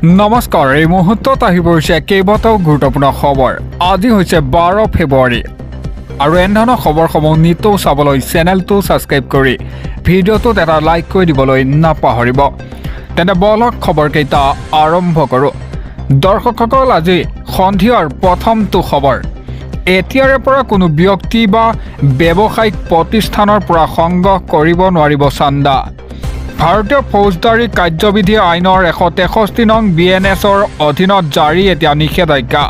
নমস্কাৰ, এই মুহূৰ্তত আহি পৰিছে কেইবাটাও গুৰুত্বপূৰ্ণ খবৰ। আজি হৈছে 12 ফেব্ৰুৱাৰী আৰু এনেধৰণৰ খবৰসমূহ নিতৌ চাবলৈ চেনেলটো ছাবস্ক্ৰাইব কৰি ভিডিঅ'টোত এটা লাইক কৰি দিবলৈ নাপাহৰিব। তেন্তে বলক খবৰকেইটা আৰম্ভ কৰোঁ। দৰ্শকসকল, আজি সন্ধিয়াৰ প্ৰথমটো খবৰ। এতিয়াৰে পৰা কোনো ব্যক্তি বা ব্যৱসায়িক প্ৰতিষ্ঠানৰ পৰা সংগ্ৰহ কৰিব নোৱাৰিব চান্দা। ভাৰতীয় ফৌজদাৰী কাৰ্যবিধি আইনৰ 163 নং BNSৰ অধীনত জাৰি এতিয়া নিষেধাজ্ঞা।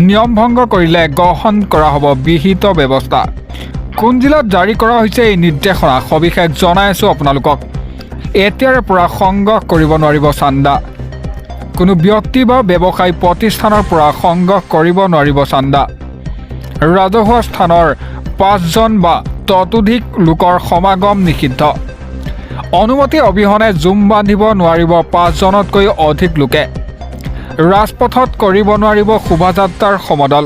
নিয়ম ভংগ কৰিলে গ্ৰহণ কৰা হ'ব বিহিত ব্যৱস্থা। কোন জিলাত জাৰি কৰা হৈছে এই নিৰ্দেশনা সবিশেষ জনাই আছোঁ আপোনালোকক। এতিয়াৰে পৰা সংগ্ৰহ কৰিব নোৱাৰিব চান্দা। কোনো ব্যক্তি বা ব্যৱসায়িক প্ৰতিষ্ঠানৰ পৰা সংগ্ৰহ কৰিব নোৱাৰিব চান্দা। ৰাজহুৱা স্থানৰ 5 জন বা ততোধিক লোকৰ সমাগম নিষিদ্ধ। অনুমতি অবিহনে জুম বান্ধিব নোৱাৰিব 5 জনতকৈ অধিক লোকে। ৰাজপথত কৰিব নোৱাৰিব শোভাযাত্ৰাৰ সমদল।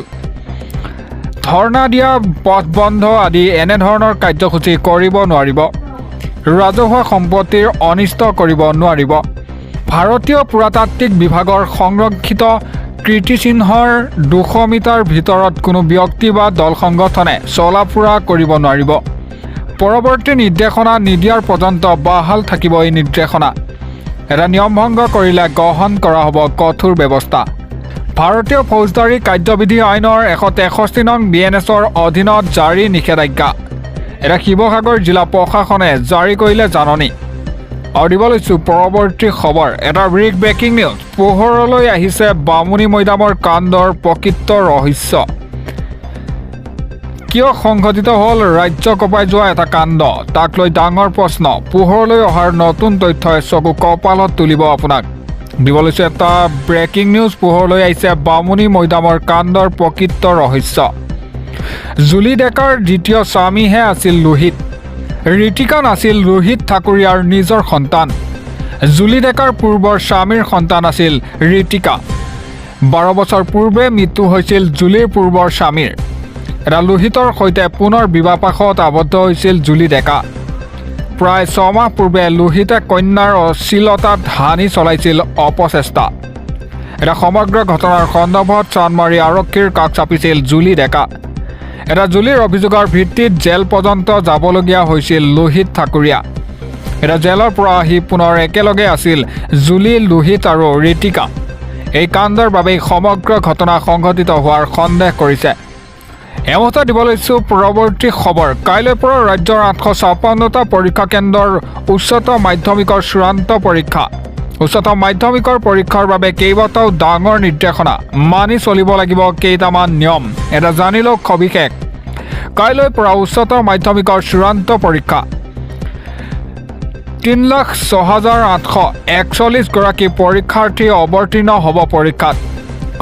ধৰ্ণা দিয়া, পথ বন্ধ আদি এনেধৰণৰ কাৰ্যসূচী কৰিব নোৱাৰিব। ৰাজহুৱা সম্পত্তিৰ অনিষ্ট কৰিব নোৱাৰিব। ভাৰতীয় পুৰাতাত্ত্বিক বিভাগৰ সংৰক্ষিত কীৰ্তিচিহ্নৰ 200 মিটাৰ ভিতৰত কোনো ব্যক্তি বা দল সংগঠনে চলা ফুৰা কৰিব নোৱাৰিব। পৰৱৰ্তী নিৰ্দেশনা নিদিয়াৰ পৰ্যন্ত বাহাল থাকিব এই নিৰ্দেশনা। এটা নিয়ম ভংগ কৰিলে গ্ৰহণ কৰা হ'ব কঠোৰ ব্যৱস্থা। ভাৰতীয় ফৌজদাৰী কাৰ্যবিধি আইনৰ 163 নং BNSৰ অধীনত জাৰি নিষেধাজ্ঞা। এটা শিৱসাগৰ জিলা প্ৰশাসনে জাৰি কৰিলে জাননী। আৰু দিব লৈছোঁ পৰৱৰ্তী খবৰ। এটা ব্ৰেকিং নিউজ। পোহৰলৈ আহিছে বামুণী মৈদামৰ কাণ্ডৰ প্ৰকৃত ৰহস্য। কিয় সংঘটিত হ'ল ৰাজ্য কঁপাই যোৱা এটা কাণ্ড, তাক লৈ ডাঙৰ প্ৰশ্ন। পোহৰলৈ অহাৰ নতুন তথ্যই চকু কপালত তুলিব আপোনাক। দিব লৈছে এটা ব্ৰেকিং নিউজ। পোহৰলৈ আহিছে বামুণী মৈদামৰ কাণ্ডৰ প্ৰকৃত ৰহস্য। জুলি ডেকাৰ দ্বিতীয় স্বামীহে আছিল লোহিত। ঋতিকা নাছিল ৰোহিত ঠাকুৰীয়াৰ নিজৰ সন্তান। জুলি ডেকাৰ পূৰ্বৰ স্বামীৰ সন্তান আছিল ঋতিকা। 12 বছৰ পূৰ্বে মৃত্যু হৈছিল জুলিৰ পূৰ্বৰ স্বামীৰ। এটা লোহিতৰ সৈতে পুনৰ বিবাহপাশত আবদ্ধ হৈছিল জুলি ডেকা। প্ৰায় 6 মাহ পূৰ্বে লোহিতে কন্যাৰ অশ্লীলতাত হানি চলাইছিল অপচেষ্টা। এটা সমগ্ৰ ঘটনাৰ সন্দৰ্ভত চান্দমাৰী আৰক্ষীৰ কাষ চাপিছিল জুলি ডেকা। এটা জুলিৰ অভিযোগৰ ভিত্তিত জেল পৰ্যন্ত যাবলগীয়া হৈছিল লোহিত ঠাকুৰীয়া। এটা জেলৰ পৰা আহি পুনৰ একেলগে আছিল জুলি, লোহিত আৰু ঋতিকা। এই কাণ্ডৰ বাবেই সমগ্ৰ ঘটনা সংঘটিত হোৱাৰ সন্দেহ কৰিছে। এমতে দিব লৈছোঁ পৰৱৰ্তী খবৰ। কাইলৈৰ পৰা ৰাজ্যৰ 856টা পৰীক্ষা কেন্দ্ৰৰ উচ্চতৰ মাধ্যমিকৰ চূড়ান্ত পৰীক্ষা। উচ্চতৰ মাধ্যমিকৰ পৰীক্ষাৰ বাবে কেইবাটাও ডাঙৰ নিৰ্দেশনা মানি চলিব লাগিব কেইটামান নিয়ম। এটা জানি লওক সবিশেষ। কাইলৈৰ পৰা উচ্চতৰ মাধ্যমিকৰ চূড়ান্ত পৰীক্ষা। 3,06,841 গৰাকী পৰীক্ষাৰ্থী অৱতীৰ্ণ হ'ব পৰীক্ষাত।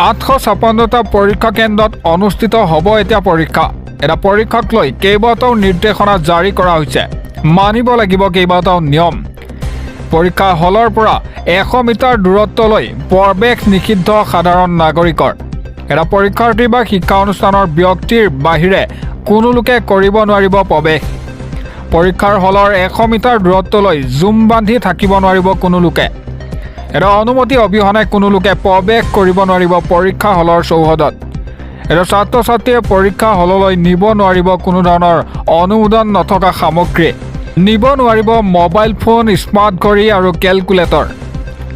856টা পৰীক্ষা কেন্দ্ৰত অনুষ্ঠিত হ'ব এতিয়া পৰীক্ষা। এটা পৰীক্ষাক লৈ কেইবাটাও নিৰ্দেশনা জাৰি কৰা হৈছে। মানিব লাগিব কেইবাটাও নিয়ম। পৰীক্ষা হলৰ পৰা 100 মিটাৰ দূৰত্বলৈ প্ৰৱেশ নিষিদ্ধ সাধাৰণ নাগৰিকৰ। এটা পৰীক্ষাৰ্থী বা শিক্ষা অনুষ্ঠানৰ ব্যক্তিৰ বাহিৰে কোনো লোকে কৰিব নোৱাৰিব প্ৰৱেশ। পৰীক্ষাৰ হলৰ 100 মিটাৰ দূৰত্বলৈ জুম বান্ধি থাকিব নোৱাৰিব কোনো লোকে। এটা অনুমতি অবিহনে কোনো লোকে প্ৰৱেশ কৰিব নোৱাৰিব পৰীক্ষা হলৰ চৌহদত। এটা ছাত্ৰ ছাত্ৰীয়ে পৰীক্ষা হললৈ নিব নোৱাৰিব কোনো ধৰণৰ অনুমোদন নথকা সামগ্ৰী। নিব নোৱাৰিব মোবাইল ফোন, স্মাৰ্ট ঘড়ী আৰু কেলকুলেটৰ।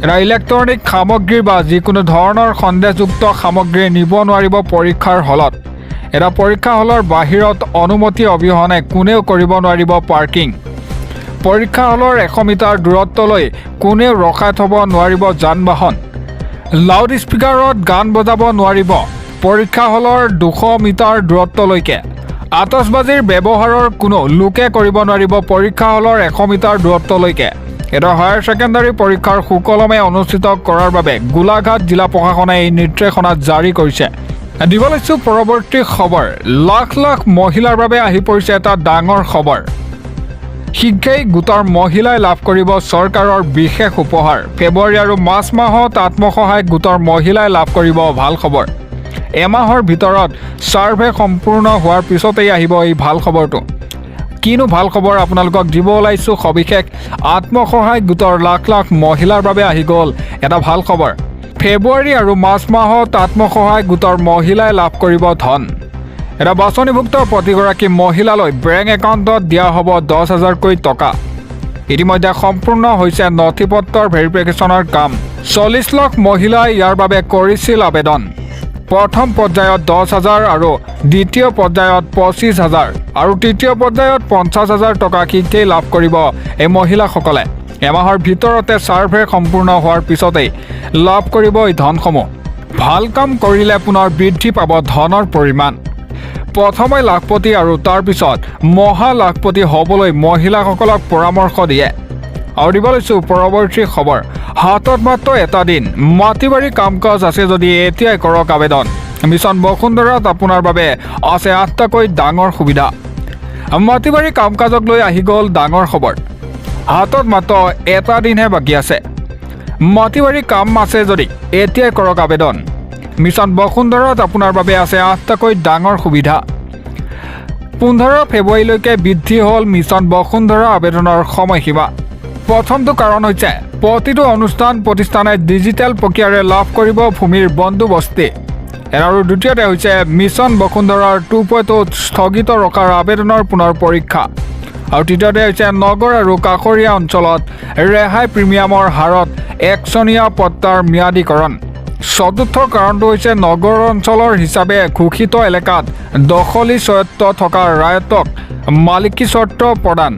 এটা ইলেক্ট্ৰনিক সামগ্ৰী বা যিকোনো ধৰণৰ সন্দেহযুক্ত সামগ্ৰী নিব নোৱাৰিব পৰীক্ষাৰ হলত। এটা পৰীক্ষা হলৰ বাহিৰত অনুমতি অবিহনে কোনেও কৰিব নোৱাৰিব পাৰ্কিং। পৰীক্ষা হলৰ 100 মিটাৰ দূৰত্বলৈ কোনেও ৰখাই থ'ব নোৱাৰিব যান বাহন। লাউড স্পীকাৰত গান বজাব নোৱাৰিব পৰীক্ষা হলৰ 200 মিটাৰ দূৰত্বলৈকে। আতচবাজীৰ ব্যৱহাৰৰ কোনো লোকে কৰিব নোৱাৰিব পৰীক্ষা হলৰ 100 মিটাৰ দূৰত্বলৈকে। এটা হায়াৰ ছেকেণ্ডাৰী পৰীক্ষাৰ সুকলমে অনুষ্ঠিত কৰাৰ বাবে গোলাঘাট জিলা প্ৰশাসনে এই নিৰ্দেশনা জাৰি কৰিছে। দিব লৈছোঁ পৰৱৰ্তী খবৰ। লাখ লাখ মহিলাৰ বাবে আহি পৰিছে এটা ডাঙৰ খবৰ। শীঘ্ৰেই গোটৰ মহিলাই লাভ কৰিব চৰকাৰৰ বিশেষ উপহাৰ। ফেব্ৰুৱাৰী আৰু মাৰ্চ মাহত আত্মসহায়ক গোটৰ মহিলাই লাভ কৰিব ভাল খবৰ। এমাহৰ ভিতৰত ছাৰ্ভে সম্পূৰ্ণ হোৱাৰ পিছতেই আহিব এই ভাল খবৰটো। কিনো ভাল খবৰ আপোনালোকক দিব ওলাইছোঁ সবিশেষ। আত্মসহায়ক গোটৰ লাখ লাখ মহিলাৰ বাবে আহি গ'ল এটা ভাল খবৰ। ফেব্ৰুৱাৰী আৰু মাৰ্চ মাহত আত্মসহায়ক গোটৰ মহিলাই লাভ কৰিব ধন। এটা বাছনিভুক্ত প্ৰতিগৰাকী মহিলালৈ বেংক একাউণ্টত দিয়া হ'ব 10,000কৈ টকা। ইতিমধ্যে সম্পূৰ্ণ হৈছে নথি পত্ৰৰ ভেৰিফিকেশ্যনৰ কাম। 40 লাখ মহিলাই ইয়াৰ বাবে কৰিছিল আবেদন। প্ৰথম পৰ্যায়ত 10,000 আৰু দ্বিতীয় পৰ্যায়ত 25,000 আৰু তৃতীয় পৰ্যায়ত 50,000 টকা কিস্তি লাভ কৰিব এই মহিলাসকলে। এমাহৰ ভিতৰতে ছাৰ্ভে সম্পূৰ্ণ হোৱাৰ পিছতেই লাভ কৰিব এই ধনসমূহ। ভাল কাম কৰিলে পুনৰ বৃদ্ধি পাব ধনৰ পৰিমাণ। প্ৰথমে লাখপতি আৰু তাৰপিছত মহা লাখপতি হ'বলৈ মহিলাসকলক পৰামৰ্শ দিয়ে। আৰু দিব লৈছোঁ পৰৱৰ্তী খবৰ। হাতত মাত্ৰ এটা দিন, মাটি-বাৰী কাম কাজ আছে যদি এতিয়াই কৰক আবেদন। মিছন বসুন্ধৰাত আপোনাৰ বাবে আছে 8টাকৈ ডাঙৰ সুবিধা। মাটি-বাৰী কাম কাজক লৈ আহি গ'ল ডাঙৰ খবৰ। হাতত মাত্ৰ এটা দিনহে বাকী আছে। মাটি-বাৰী কাম আছে যদি এতিয়াই কৰক আবেদন। মিছন বসুন্ধৰাত আপোনাৰ বাবে আছে 8টাকৈ ডাঙৰ সুবিধা। 15 ফেব্ৰুৱাৰীলৈকে বৃদ্ধি হ'ল মিছন বসুন্ধৰা আবেদনৰ সময়সীমা। প্ৰথমটো কাৰণ হৈছে প্ৰতিটো অনুষ্ঠান প্ৰতিষ্ঠানে ডিজিটেল প্ৰক্ৰিয়াৰে লাভ কৰিব ভূমিৰ বন্দোবস্তি। আৰু দ্বিতীয়তে হৈছে মিছন বসুন্ধৰাৰ 2.0 স্থগিত ৰখাৰ আবেদনৰ পুনৰ পৰীক্ষা। আৰু তৃতীয়তে হৈছে নগৰ আৰু কাষৰীয়া অঞ্চলত ৰেহাই প্ৰিমিয়ামৰ হাৰত 1 পট্টাৰ ম্যাদীকৰণ। চতুৰ্থ কাৰণটো হৈছে নগৰ অঞ্চলৰ হিচাপে ঘোষিত এলেকাত দখলী স্বায়ত্ব থকা ৰায়তক মালিকী স্বত্ব প্ৰদান।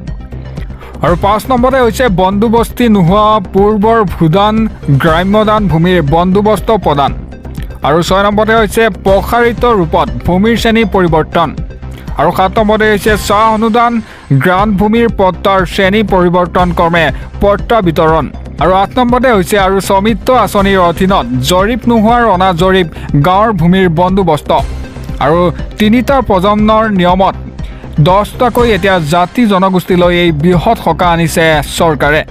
আৰু 5 নম্বৰতে হৈছে বন্দোবস্তি নোহোৱা পূৰ্বৰ ভূদান গ্ৰাম্যদান ভূমিৰ বন্দোবস্ত প্ৰদান। আৰু 6 নম্বৰতে হৈছে প্ৰসাৰিত ৰূপত ভূমিৰ শ্ৰেণী পৰিৱৰ্তন। আৰু 7 নম্বৰতে হৈছে চাহ অনুদান গ্ৰাণ্ট ভূমিৰ পট্টাৰ শ্ৰেণী পৰিৱৰ্তন ক্ৰমে পট্টা বিতৰণ। আৰু 8 নম্বৰতে হৈছে আৰু স্বামিত্ব আঁচনিৰ অধীনত জৰীপ নোহোৱাৰ অনা জৰীপ গাঁৱৰ ভূমিৰ বন্দোবস্ত। আৰু 3টা প্ৰজন্মৰ নিয়মত 10টাকৈ এতিয়া জাতি জনগোষ্ঠীলৈ এই বৃহৎ সকাহ আনিছে চৰকাৰে।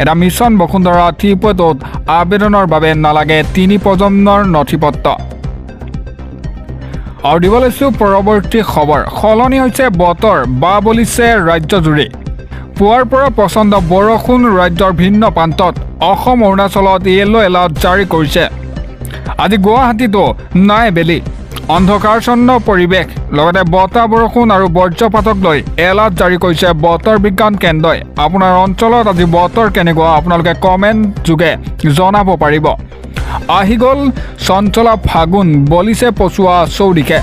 এটা মিছন বসুন্ধৰা 3.0 আবেদনৰ বাবে নালাগে 3 প্ৰজন্মৰ নথি পত্ৰ। আৰু দিব লৈছোঁ পৰৱৰ্তী খবৰ। সলনি হৈছে বতৰ বা বলিছে ৰাজ্যজুৰি। পুৱাৰ পৰা প্ৰচণ্ড বৰষুণ ৰাজ্যৰ ভিন্ন প্ৰান্তত। অসম অৰুণাচলত য়েল্লো এলাৰ্ট জাৰি কৰিছে। আজি গুৱাহাটীতো নাই বেলি, অন্ধকাৰচ্ছন্ন পৰিৱেশ, লগতে বতাহ বৰষুণ আৰু বজ্ৰপাতক লৈ এলাৰ্ট জাৰি কৰিছে বতৰ বিজ্ঞান কেন্দ্ৰই। আপোনাৰ অঞ্চলত আজি বতৰ কেনেকুৱা আপোনালোকে কমেণ্ট যোগে জনাব পাৰিব। আহি গ'ল চঞ্চলা ফাগুন, বলিছে পচোৱা চৌদিশে।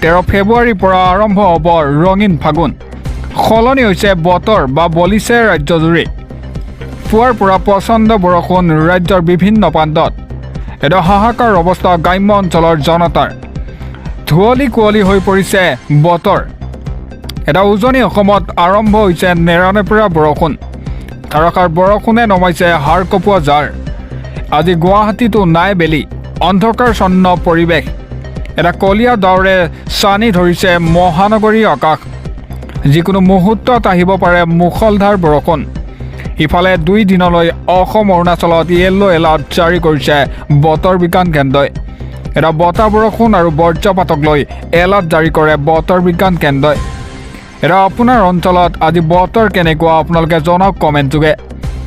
13 ফেব্ৰুৱাৰীৰ পৰা আৰম্ভ হ'ব ৰঙীন ফাগুন। সলনি হৈছে বতৰ বা বলিছে ৰাজ্যজুৰি। পুৱাৰ পৰা প্ৰচণ্ড বৰষুণ ৰাজ্যৰ বিভিন্ন প্ৰান্তত। এটা হাহাকাৰ অৱস্থা গ্ৰাম্য অঞ্চলৰ জনতাৰ। ধুঁৱলি কুঁৱলী হৈ পৰিছে বতৰ। এটা উজনি অসমত আৰম্ভ হৈছে নেৰানেপেৰা বৰষুণ। ধাৰাসাৰ বৰষুণে নমাইছে হাড় কঁপোৱা জাৰ। আজি গুৱাহাটীতো নাই বেলি, অন্ধকাৰচ্ছন্ন পৰিৱেশ। এটা কলীয়া ডাৱৰে ছানি ধৰিছে মহানগৰী আকাশ। যিকোনো মুহূৰ্তত আহিব পাৰে মুষলধাৰ বৰষুণ। ইফালে 2 দিনলৈ অসম অৰুণাচলত য়েল্লো এলাৰ্ট জাৰি কৰিছে বতৰ বিজ্ঞান কেন্দ্ৰই। এটা বতাহ বৰষুণ আৰু বজ্ৰপাতক লৈ এলাৰ্ট জাৰি কৰে বতৰ বিজ্ঞান কেন্দ্ৰই। এটা আপোনাৰ অঞ্চলত আজি বতৰ কেনেকুৱা আপোনালোকে জনাওক কমেণ্ট যোগে।